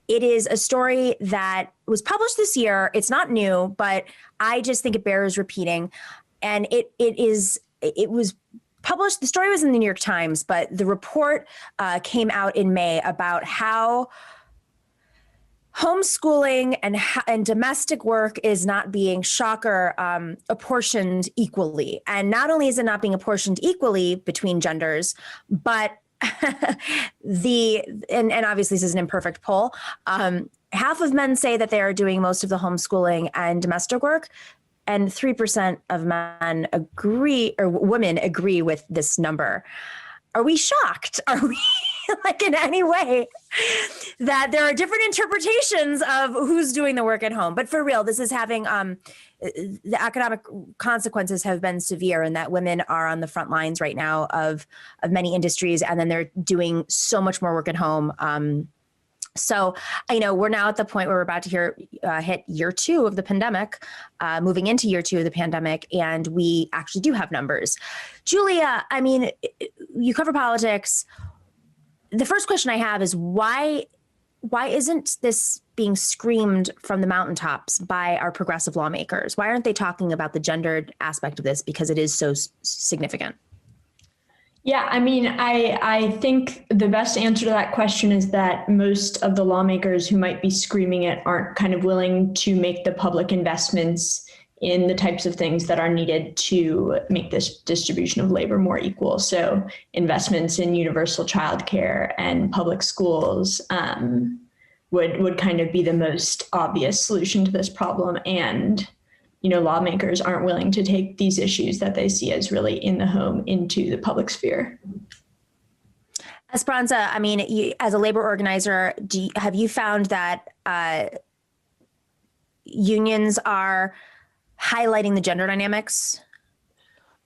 It is a story that was published this year. It's not new, but I just think it bears repeating. And it was published, the story was in the New York Times, but the report came out in May about how homeschooling and domestic work is not being, shocker, apportioned equally. And not only is it not being apportioned equally between genders, but and obviously this is an imperfect poll, half of men say that they are doing most of the homeschooling and domestic work, and 3% of men agree, or women agree with this number. Are we shocked? Are we like in any way that there are different interpretations of who's doing the work at home? But for real, this is having the economic consequences have been severe, and that women are on the front lines right now of many industries, and then they're doing so much more work at home. So, we're now at the point where we're about to hit year 2 of the pandemic, moving into year 2 of the pandemic, and we actually do have numbers. Julia, you cover politics. The first question I have is why isn't this being screamed from the mountaintops by our progressive lawmakers? Why aren't they talking about the gendered aspect of this, because it is so significant? Yeah, I think the best answer to that question is that most of the lawmakers who might be screaming it aren't kind of willing to make the public investments in the types of things that are needed to make this distribution of labor more equal. So investments in universal childcare and public schools would kind of be the most obvious solution to this problem. And lawmakers aren't willing to take these issues that they see as really in the home into the public sphere. Esperanza, as a labor organizer, have you found that unions are highlighting the gender dynamics?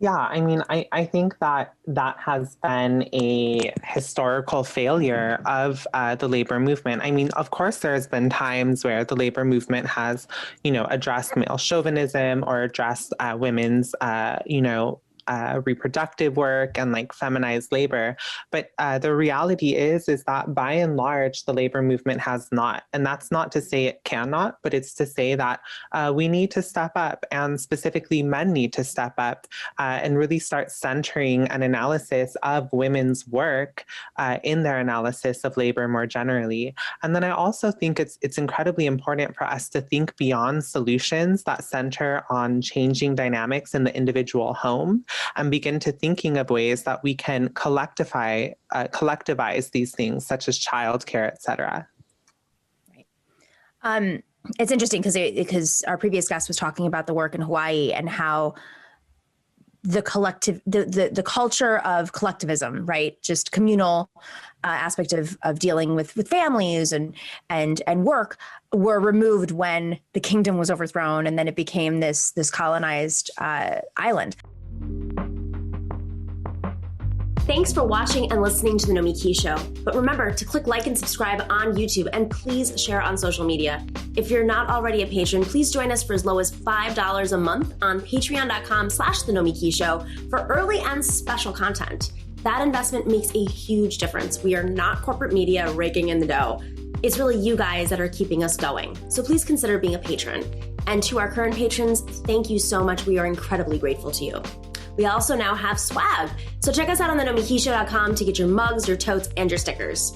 Yeah, I think that has been a historical failure of the labor movement. Of course, there's been times where the labor movement has, addressed male chauvinism or addressed women's, reproductive work and feminized labor. But the reality is that by and large, the labor movement has not. And that's not to say it cannot, but it's to say that we need to step up, and specifically men need to step up and really start centering an analysis of women's work in their analysis of labor more generally. And then I also think it's incredibly important for us to think beyond solutions that center on changing dynamics in the individual home, and begin to thinking of ways that we can collectivize these things, such as childcare, et cetera. Right. It's interesting because our previous guest was talking about the work in Hawaii and how the culture of collectivism, right? Just communal aspect of dealing with families and work were removed when the kingdom was overthrown, and then it became this colonized island. Thanks for watching and listening to The Nomiki Show. But remember to click like and subscribe on YouTube, and please share on social media. If you're not already a patron, please join us for as low as $5 a month on patreon.com/The Nomiki Show for early and special content. That investment makes a huge difference. We are not corporate media raking in the dough. It's really you guys that are keeping us going. So please consider being a patron. And to our current patrons, thank you so much. We are incredibly grateful to you. We also now have swag. So check us out on thenomikishow.com to get your mugs, your totes, and your stickers.